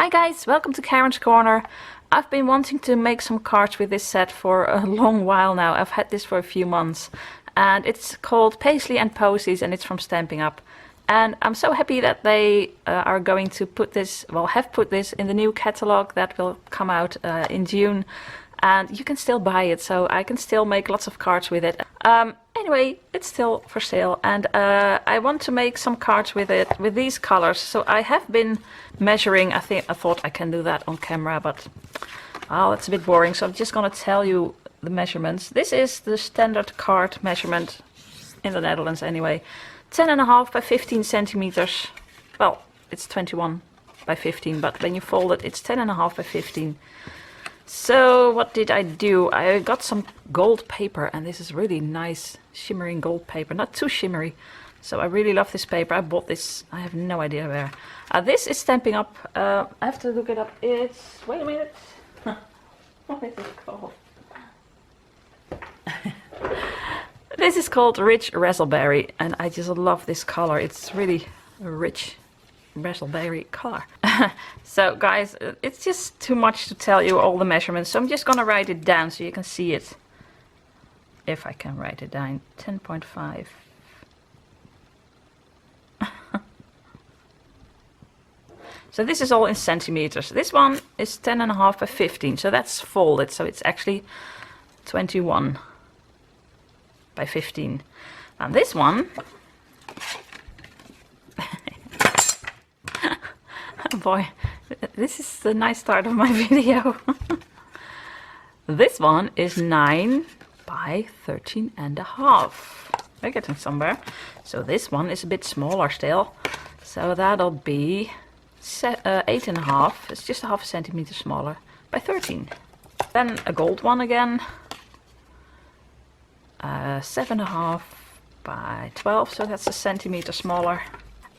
Hi guys, welcome to Karen's Corner. I've been wanting to make some cards with this set for a long while now. I've had this for a few months and it's called Paisley and Posies and it's from stampin'Up. And I'm so happy that they are going to put this, well, have put this in the new catalog that will come out in June. And you can still buy it, so I can still make lots of cards with it. Anyway, it's still for sale, and I want to make some cards with it, with these colors. So I have been measuring. I thought I can do that on camera, but oh, it's a bit boring. So I'm just gonna tell you the measurements. This is the standard card measurement in the Netherlands, anyway. 10.5 by 15 centimeters. Well, it's 21 by 15, but when you fold it, it's 10.5 by 15. So what did I do? I got some gold paper, and this is really nice shimmering gold paper, not too shimmery. So I really love this paper. I bought this, I have no idea where. This is stampin'Up. I have to look it up. It's, wait a minute. What is it called? This is called Rich Raspberry, and I just love this color. It's really a rich raspberry color. So guys, it's just too much to tell you all the measurements, so I'm just gonna write it down so you can see it, if I can write it down. 10.5. So this is all in centimeters. This one is 10.5 by 15, so that's folded, so it's actually 21 by 15. And this one, oh boy, this is the nice start of my video. This one is 9 by 13.5. We're getting somewhere. So this one is a bit smaller still. So that'll be 8.5. It's just a half a centimeter smaller by 13. Then a gold one again. 7.5 by 12. So that's a centimeter smaller.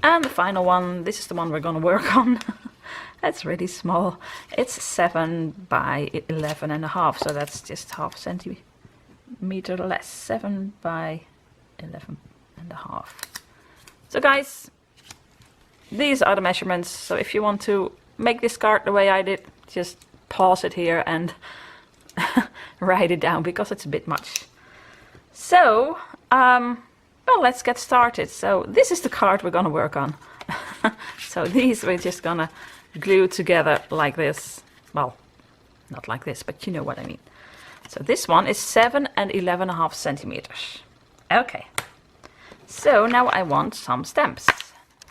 And the final one, this is the one we're gonna work on. That's really small. It's 7 by 11.5, so that's just half a centimeter less. 7 by 11.5. So guys, these are the measurements. So if you want to make this card the way I did, just pause it here and write it down, because it's a bit much. So, well, let's get started. So this is the card we're gonna work on. So these we're just gonna glue together like this. Well, not like this, but you know what I mean. So this one is 7 and 11.5 centimeters. Okay. So now I want some stamps.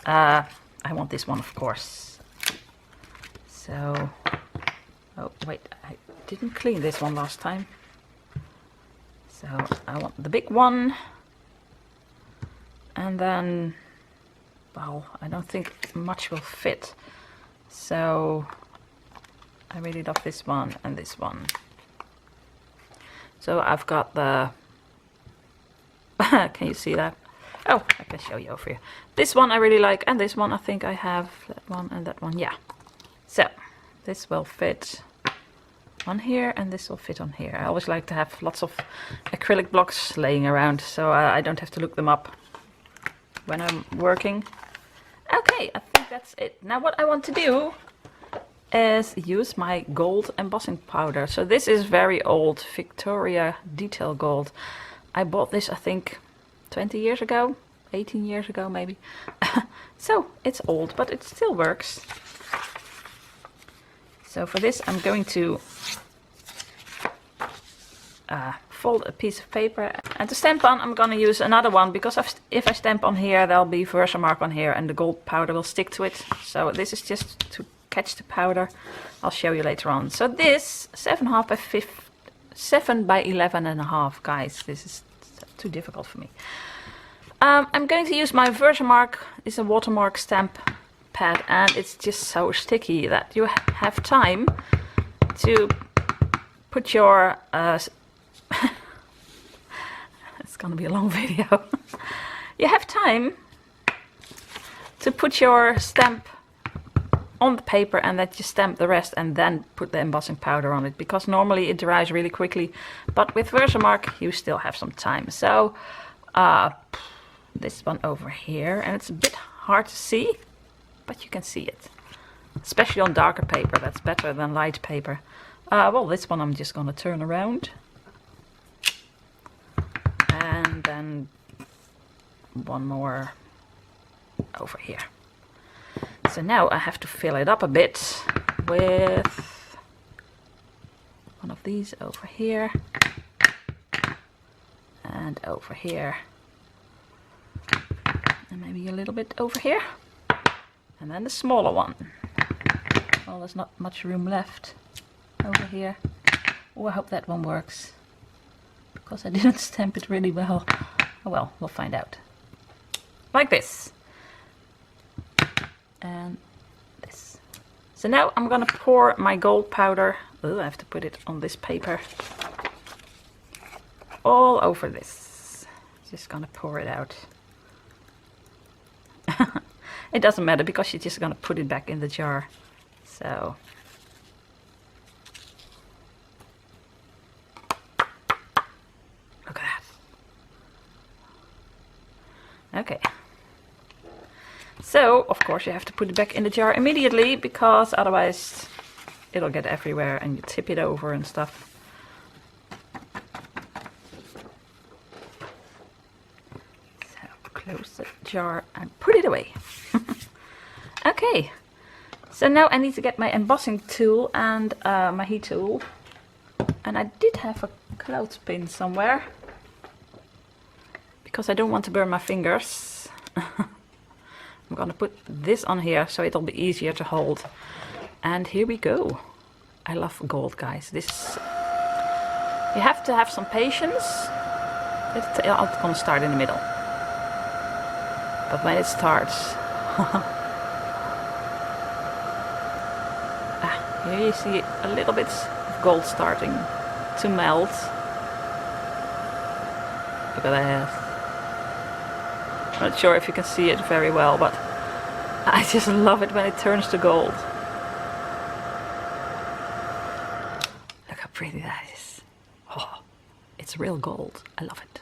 I want this one, of course. So, oh wait, I didn't clean this one last time. So I want the big one. And then, well, I don't think much will fit. So I really love this one and this one. So I've got the, can you see that? Oh, I can show you over here. This one I really like, and this one I think I have, that one and that one, yeah. So this will fit on here and this will fit on here. I always like to have lots of acrylic blocks laying around, so I don't have to look them up when I'm working. Okay, I think that's it. Now what I want to do is use my gold embossing powder. So this is very old Victoria detail gold. I bought this I think 20 years ago, 18 years ago maybe. So it's old, but it still works. So for this I'm going to fold a piece of paper, and to stamp on I'm gonna use another one, because if I stamp on here there'll be Versamark on here and the gold powder will stick to it. So this is just to catch the powder. I'll show you later on. So this 7.5 by 7 by 11.5, guys, this is too difficult for me. I'm going to use my Versamark. It's a watermark stamp pad, and it's just so sticky that you have time to put your it's gonna be a long video. You have time to put your stamp on the paper and then you stamp the rest and then put the embossing powder on it, because normally it dries really quickly, but with Versamark you still have some time. So this one over here, and it's a bit hard to see, but you can see it. especially on darker paper. That's better than light paper. Well, this one I'm just gonna turn around, and then one more over here. So now I have to fill it up a bit with one of these over here and over here, and maybe a little bit over here, and then the smaller one. Well, there's not much room left over here. Oh, I hope that one works, because I didn't stamp it really well. Oh well, we'll find out. Like this. And this. So now I'm gonna pour my gold powder. Oh, I have to put it on this paper. All over this. Just gonna pour it out. It doesn't matter, because you're just gonna put it back in the jar. So look at that. Okay. So of course you have to put it back in the jar immediately, because otherwise it'll get everywhere and you tip it over and stuff. So close the jar and put it away. Okay, so now I need to get my embossing tool and my heat tool, and I did have a clothespin somewhere, because I don't want to burn my fingers. I'm gonna put this on here so it'll be easier to hold. And here we go. I love gold, guys. This, you have to have some patience. I'm gonna start in the middle, but when it starts, here you see a little bit of gold starting to melt. Look at that. I'm not sure if you can see it very well, but I just love it when it turns to gold. Look how pretty that is. Oh, it's real gold. I love it.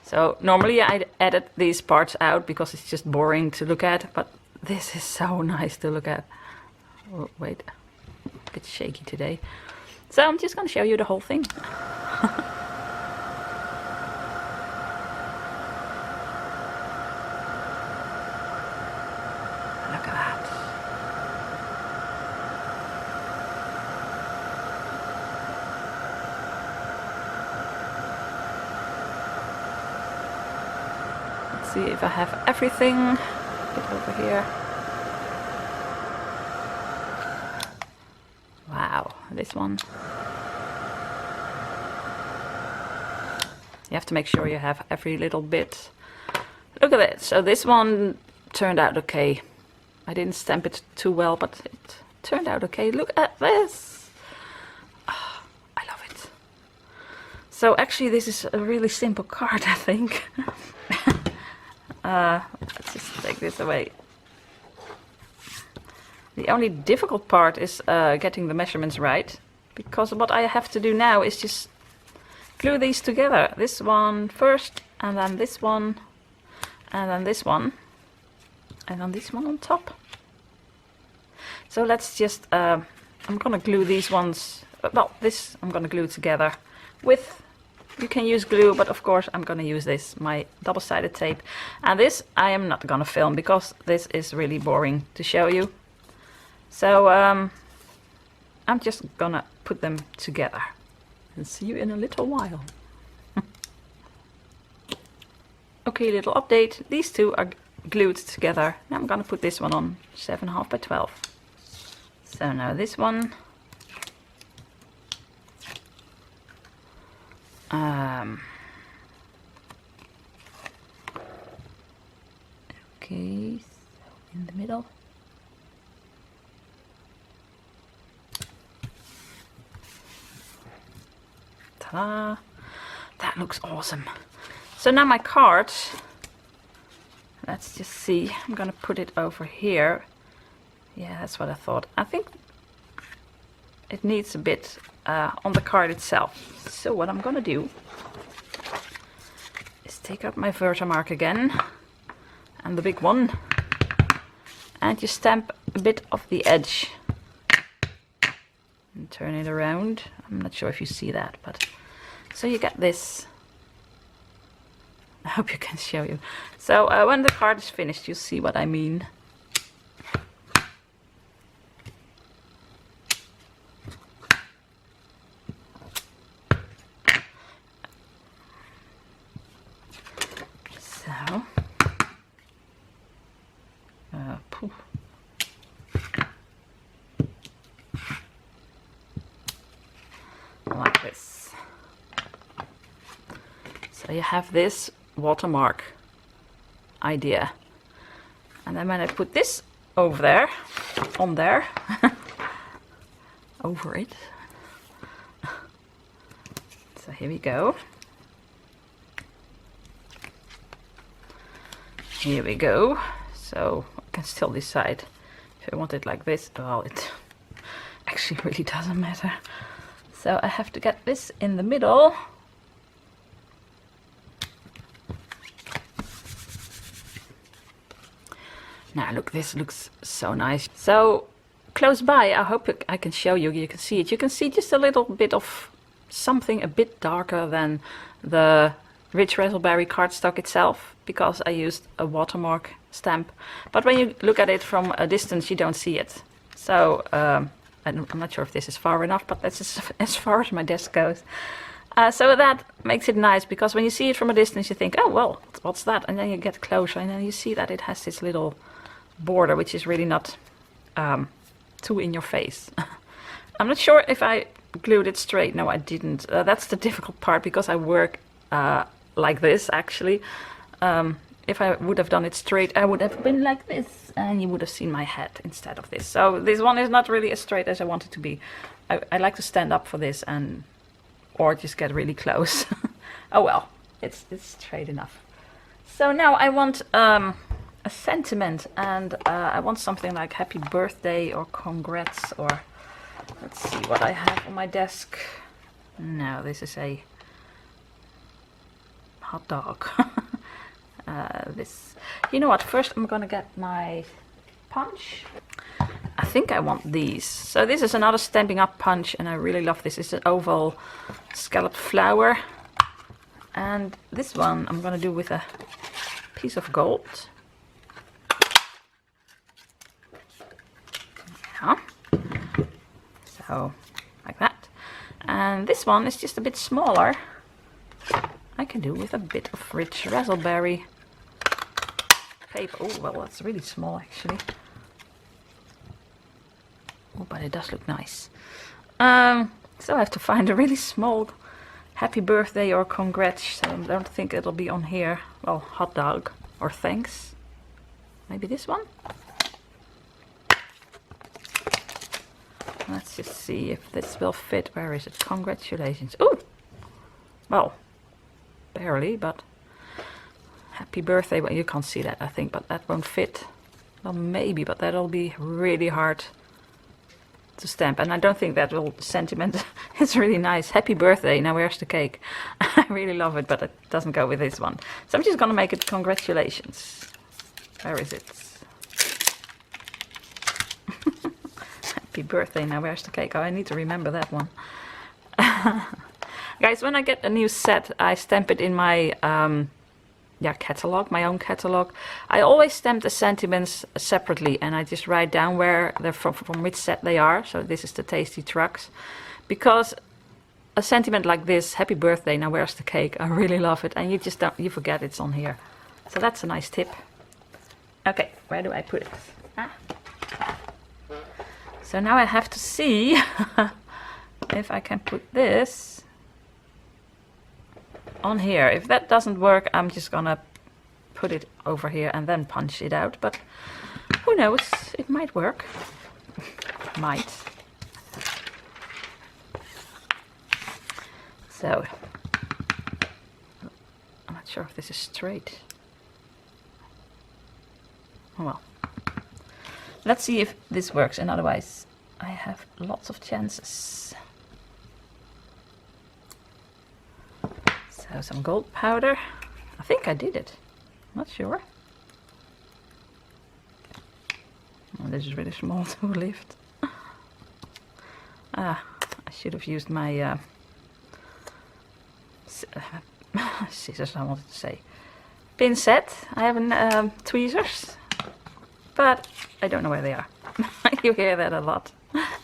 So normally I'd edit these parts out because it's just boring to look at, but this is so nice to look at. Oh, wait. A bit shaky today, so I'm just going to show you the whole thing. Look at that. Let's see if I have everything. A bit over here. Wow, this one. You have to make sure you have every little bit. Look at it. So this one turned out okay. I didn't stamp it too well, but it turned out okay. Look at this. Oh, I love it. So actually this is a really simple card, I think. Let's just take this away. The only difficult part is getting the measurements right, because what I have to do now is just glue these together. This one first, and then this one, and then this one, and then this one on top. So let's just, I'm gonna glue these ones, well, this I'm gonna glue together with, you can use glue, but of course I'm gonna use this, my double-sided tape. And this I am not gonna film, because this is really boring to show you. So I'm just gonna put them together and see you in a little while. Okay, little update. These two are glued together. Now I'm gonna put this one on 7.5 by 12. So now this one. Okay, so in the middle. Ta-da! That looks awesome. So now my card, let's just see, I'm gonna put it over here. Yeah, that's what I thought. I think it needs a bit on the card itself. So what I'm gonna do, take out my Versamark again, and the big one, and you stamp a bit of the edge and turn it around. I'm not sure if you see that, but so you get this. I hope you can show you. So when the card is finished, you'll see what I mean. So, poof. Like this. So you have this watermark idea, and then when I put this over there, on there, over it. So here we go. Here we go. So I can still decide if I want it like this. Well, it actually really doesn't matter. So I have to get this in the middle. Now look, this looks so nice. So close by, I hope I can show you, you can see it. You can see just a little bit of something a bit darker than the Rich Raspberry cardstock itself, because I used a watermark stamp. But when you look at it from a distance, you don't see it. So I'm not sure if this is far enough, but that's as far as my desk goes. So that makes it nice, because when you see it from a distance, you think, oh, well, what's that? And then you get closer, and then you see that it has this little border, which is really not too in your face. I'm not sure if I glued it straight. No, I didn't. That's the difficult part, because I work like this, actually. If I would have done it straight, I would have been like this, and you would have seen my head instead of this. So this one is not really as straight as I want it to be. I like to stand up for this, and or just get really close. Oh well, it's straight enough. So now I want a sentiment, and I want something like happy birthday or congrats, or let's see what I have on my desk. No, this is a hot dog. This, you know what, first I'm gonna get my punch. I think I want these. So this is another Stampin' Up punch, and I really love this. It's an oval scalloped flower, and this one I'm gonna do with a piece of gold. Yeah. So like that. And this one is just a bit smaller. I can do with a bit of Rich Raspberry paper. Oh, well, that's really small actually. Oh, but it does look nice. So I have to find a really small happy birthday or congrats. So I don't think it'll be on here. Well, hot dog or thanks. Maybe this one? Let's just see if this will fit. Where is it? Congratulations. Oh! Well, barely, but happy birthday. Well, you can't see that, I think, but that won't fit. Well, maybe, but that'll be really hard to stamp, and I don't think that will sentiment. It's really nice. Happy birthday, now where's the cake? I really love it, but it doesn't go with this one. So I'm just gonna make it congratulations. Where is it? Happy birthday, now where's the cake? Oh, I need to remember that one. Guys, when I get a new set, I stamp it in my catalog, my own catalog. I always stamp the sentiments separately, and I just write down where they're from which set they are. So this is the Tasty Trucks, because a sentiment like this, happy birthday, now where's the cake? I really love it, and you forget it's on here. So that's a nice tip. Okay, where do I put it? So now I have to see if I can put this on here. If that doesn't work, I'm just gonna put it over here and then punch it out, but who knows, it might work. Might. So I'm not sure if this is straight. Oh well, let's see if this works, and otherwise I have lots of chances. So some gold powder. I think I did it. Not sure. Oh, this is really small to lift. I should have used my scissors, I wanted to say. Pin set. I have tweezers, but I don't know where they are. You hear that a lot.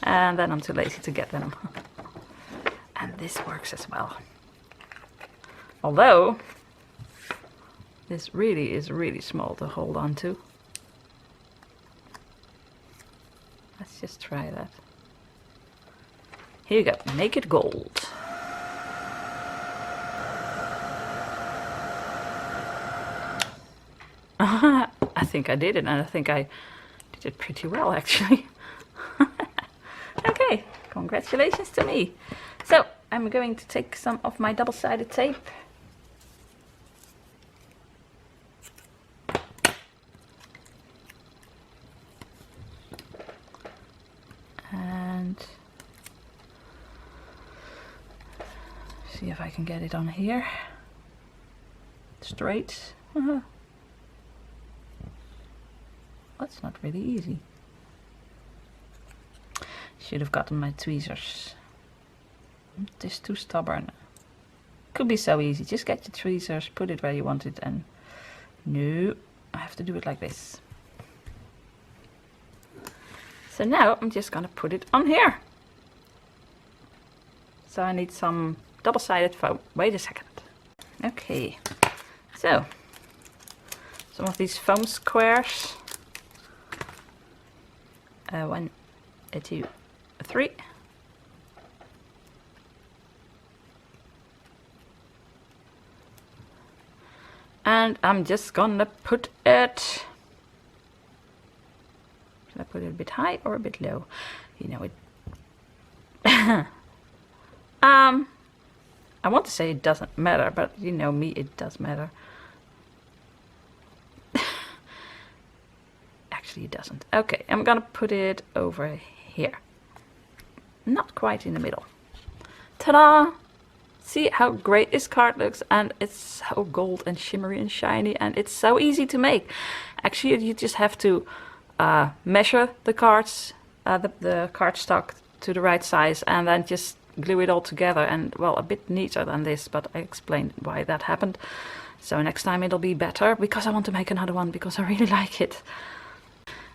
And then I'm too lazy to get them. And this works as well. Although, this really is really small to hold on to. Let's just try that. Here you go, make it gold. I think I did it, and I think I did it pretty well actually. Okay, congratulations to me. So I'm going to take some of my double-sided tape. And see if I can get it on here. Straight. That's not really easy. Should have gotten my tweezers. It is too stubborn. Could be so easy. Just get your tweezers, put it where you want it, and no, I have to do it like this. So now I'm just gonna put it on here. So I need some double-sided foam. Wait a second. Okay, so some of these foam squares. 1, 2, 3. And I'm just gonna put it. Should I put it a bit high or a bit low? You know it. I want to say it doesn't matter, but you know me, it does matter. Actually, it doesn't. Okay, I'm gonna put it over here. Not quite in the middle. Ta-da! See how great this card looks, and it's so gold and shimmery and shiny, and it's so easy to make. Actually, you just have to measure the cards, the cardstock to the right size, and then just glue it all together, and well, a bit neater than this, but I explained why that happened. So next time it'll be better, because I want to make another one, because I really like it.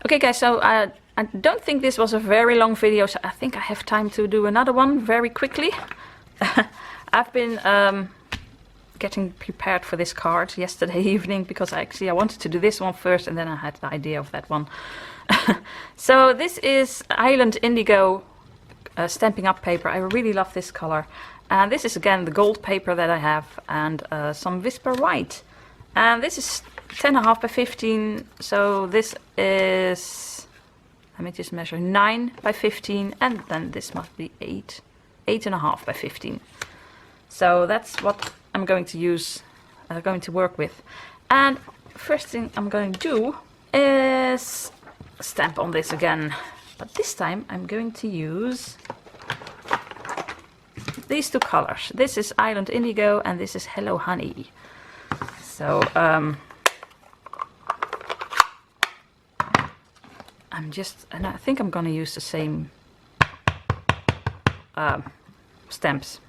Okay guys, so I don't think this was a very long video, so I think I have time to do another one very quickly. I've been getting prepared for this card yesterday evening, because I wanted to do this one first, and then I had the idea of that one. So this is Island Indigo Stampin' Up paper. I really love this color. And this is again the gold paper that I have, and some Whisper White. And this is 10.5 by 15, so this is, let me just measure, 9 by 15, and then this must be 8.5 by 15. So that's what I'm going to use, going to work with. And first thing I'm going to do is stamp on this again, but this time I'm going to use these two colors. This is Island Indigo and this is Hello Honey. So and I think I'm gonna use the same stamps.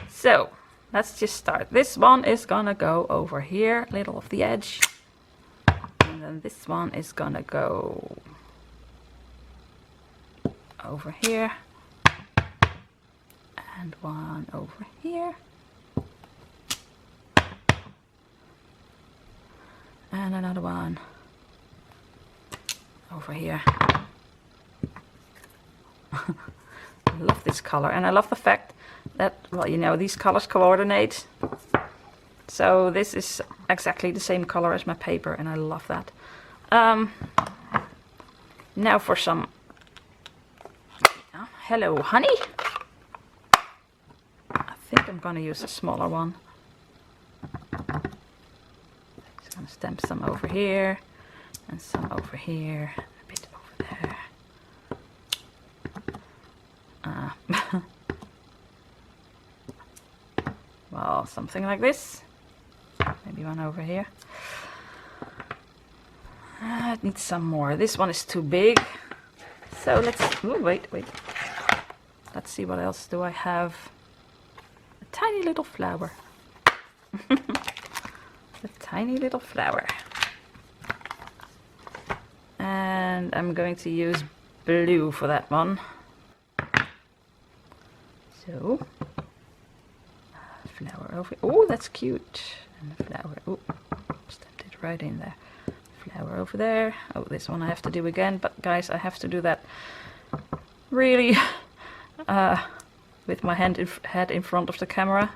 So let's just start. This one is gonna go over here, little of the edge, and then this one is gonna go over here, and one over here, and another one over here. I love this color, and I love the fact that, well, you know, these colors coordinate. So this is exactly the same color as my paper, and I love that. Now for some Hello Honey. I think I'm gonna use a smaller one. Just gonna stamp some over here and some over here, a bit over there. Well, something like this. maybe one over here. It needs some more. This one is too big. So let's, oh, wait. Let's see, what else do I have? A tiny little flower. A tiny little flower. And I'm going to use blue for that one. So, flower over. Oh, that's cute. And a flower. Oh, stamped it right in there. Flower over there. Oh, this one I have to do again. But guys, I have to do that really with my head in front of the camera.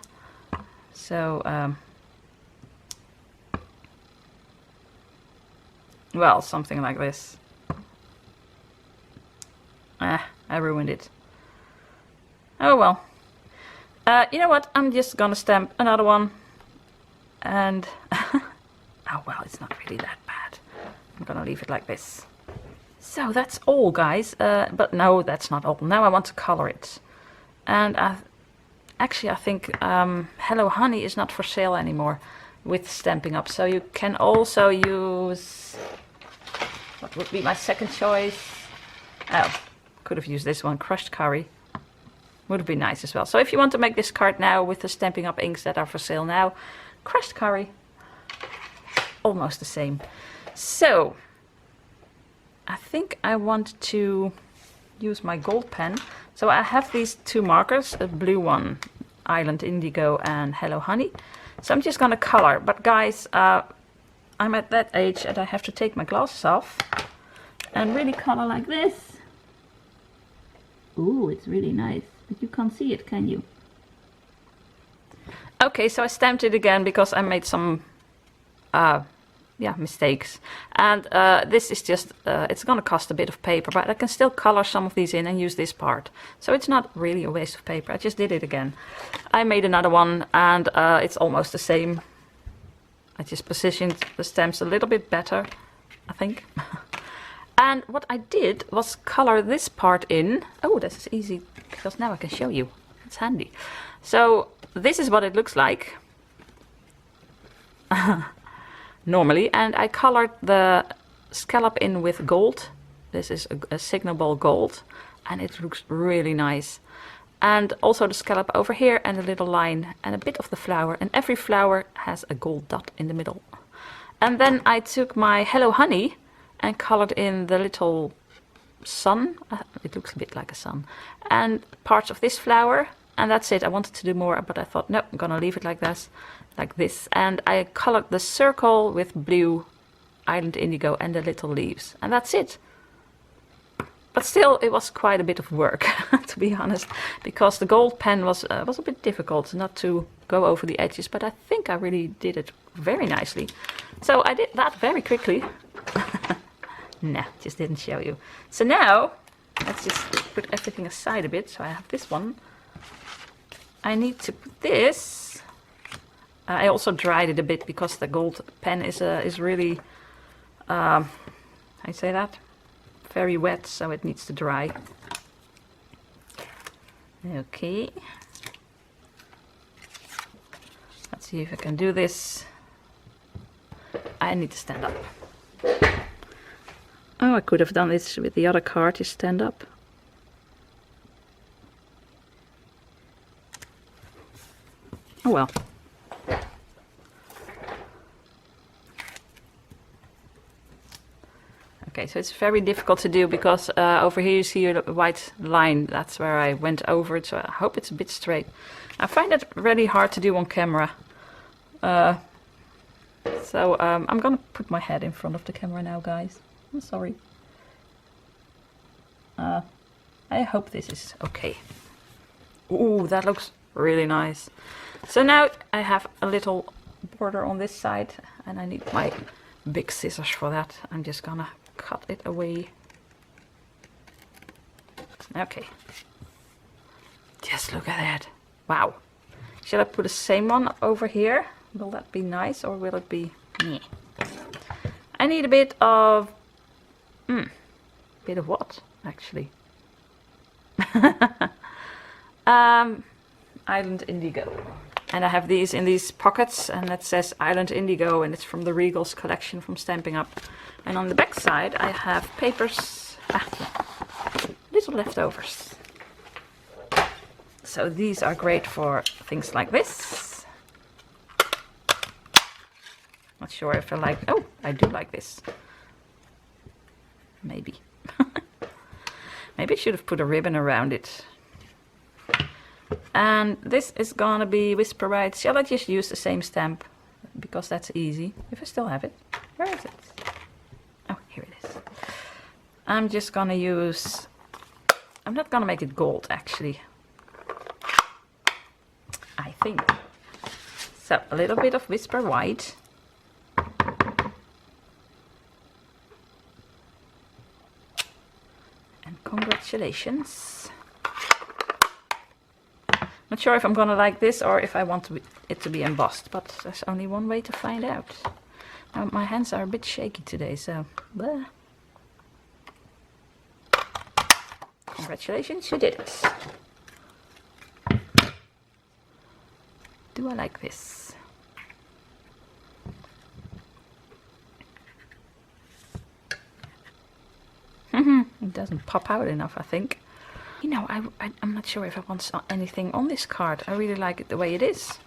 So, well, something like this. I ruined it. Oh well. You know what? I'm just gonna stamp another one. And oh well, it's not really that bad. I'm gonna leave it like this. So that's all, guys. But no, that's not all. Now I want to color it. And actually I think Hello Honey is not for sale anymore with Stampin' Up. So you can also use, what would be my second choice? Oh, could have used this one, crushed curry. Would be nice as well. So if you want to make this card now with the Stampin' Up inks that are for sale now, crushed curry, almost the same. So I think I want to use my gold pen. So I have these two markers, a blue one, Island Indigo, and Hello Honey. So I'm just gonna color. But guys, I'm at that age and I have to take my glasses off and really color like this. Ooh, it's really nice. But you can't see it, can you? Okay, so I stamped it again because I made some mistakes. And this is just, it's gonna cost a bit of paper, but I can still color some of these in and use this part. So it's not really a waste of paper. I just did it again. I made another one and it's almost the same. I just positioned the stamps a little bit better, I think. And what I did was color this part in. Oh, this is easy because now I can show you. It's handy. So this is what it looks like normally, and I colored the scallop in with gold. This is a signal ball gold, and it looks really nice. And also the scallop over here, and a little line, and a bit of the flower, and every flower has a gold dot in the middle. And then I took my Hello Honey and colored in the little sun. It looks a bit like a sun. And parts of this flower. And that's it. I wanted to do more, but I thought, no, I'm gonna leave it like this. And I colored the circle with blue, Island Indigo, and the little leaves. And that's it. But still, it was quite a bit of work, to be honest, because the gold pen was a bit difficult not to go over the edges. But I think I really did it very nicely. So I did that very quickly. Nah, just didn't show you. So now, let's just put everything aside a bit. So I have this one. I need to put this. I also dried it a bit because the gold pen is really, I say that, very wet, so it needs to dry. Okay. Let's see if I can do this. I need to stand up. Oh, I could have done this with the other card, just stand up. Oh well. Okay, so it's very difficult to do because over here you see a white line. That's where I went over it, so I hope it's a bit straight. I find it really hard to do on camera. So I'm gonna put my head in front of the camera now, guys. I'm sorry. I hope this is okay. Ooh, that looks really nice. So now I have a little border on this side and I need my big scissors for that. I'm just gonna cut it away. Okay. Just look at that. Wow. Should I put the same one over here? Will that be nice or will it be meh? I need a bit of bit of what actually? Island Indigo. And I have these in these pockets, and that says Island Indigo, and it's from the Regals collection from Stampin' Up. And on the back side I have papers, little leftovers. So these are great for things like this. Not sure if I like, oh, I do like this. Maybe. Maybe I should have put a ribbon around it. And this is gonna be Whisper Right. Shall I just use the same stamp? Because that's easy. If I still have it. Where is it? Oh, here it is. I'm just gonna use... I'm not gonna make it gold, actually. I think. So, a little bit of Whisper White. And congratulations. Not sure if I'm gonna like this or if I want it to be embossed, but there's only one way to find out. Now, my hands are a bit shaky today, so... Blah. Congratulations, you did it. Do I like this? It doesn't pop out enough, I think. You know, I'm not sure if I want anything on this card. I really like it the way it is.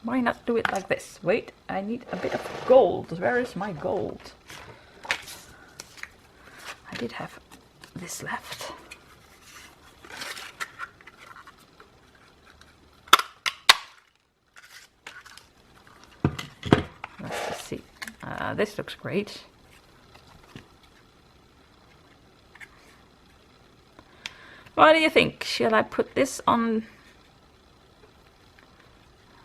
Why not do it like this? Wait, I need a bit of gold. Where is my gold? I did have this left. Let's just see. This looks great. What do you think? Shall I put this on?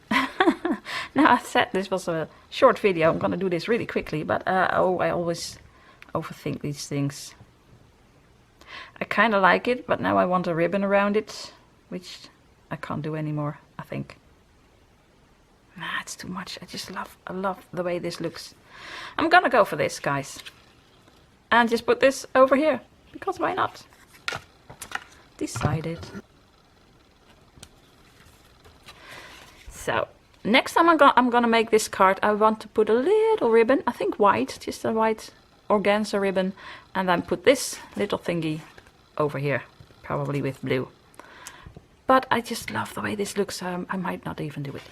Now, I said this was a short video. I'm gonna do this really quickly, but oh, I always overthink these things. I kind of like it, but now I want a ribbon around it, which I can't do anymore, I think. Nah, it's too much. I love the way this looks. I'm gonna go for this, guys. And just put this over here, because why not? Decided. So, next time I'm gonna make this card, I want to put a little ribbon, I think white, just a white organza ribbon, and then put this little thingy over here, probably with blue. But I just love the way this looks, so I might not even do it.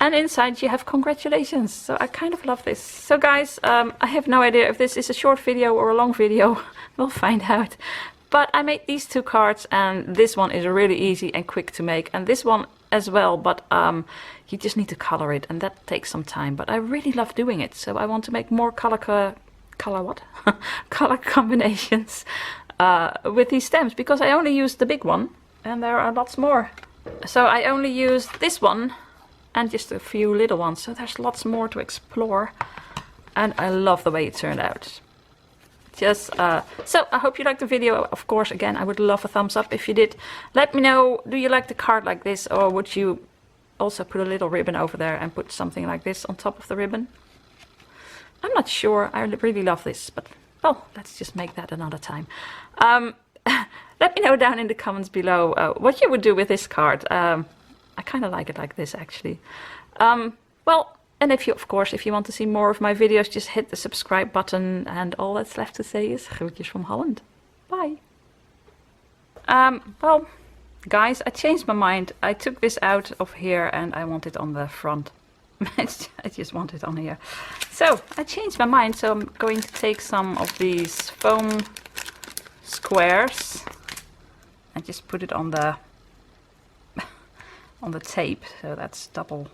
And inside you have congratulations, so I kind of love this. So guys, I have no idea if this is a short video or a long video, we'll find out. But I made these two cards, and this one is really easy and quick to make, and this one as well, but you just need to color it, and that takes some time. But I really love doing it, so I want to make more color combinations with these stamps, because I only used the big one, and there are lots more. So I only used this one and just a few little ones, so there's lots more to explore, and I love the way it turned out. Just so I hope you liked the video. Of course, again, I would love a thumbs up if you did. Let me know, do you like the card like this, or would you also put a little ribbon over there and put something like this on top of the ribbon? I'm not sure. I really love this, but well, let's just make that another time. Let me know down in the comments below what you would do with this card. I kind of like it like this, actually. Well, and if you, of course, if you want to see more of my videos, just hit the subscribe button, and all that's left to say is groetjes from Holland. Bye. Well, guys, I changed my mind. I took this out of here and I want it on the front. I just want it on here. So I changed my mind, so I'm going to take some of these foam squares and just put it on the on the tape. So that's double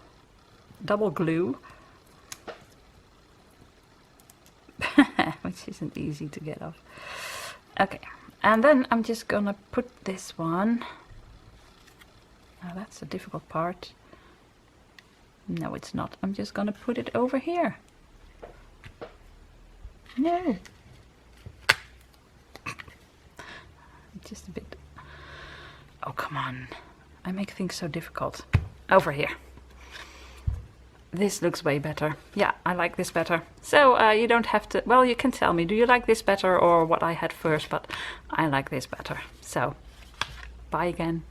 glue, which isn't easy to get off. Okay, and then I'm just gonna put this one. Now that's the difficult part. No, it's not. I'm just gonna put it over here. No. Just a bit. Oh, come on. I make things so difficult. Over here. This looks way better. Yeah, I like this better. So you don't have to, well, you can tell me, do you like this better or what I had first, but I like this better. So, bye again.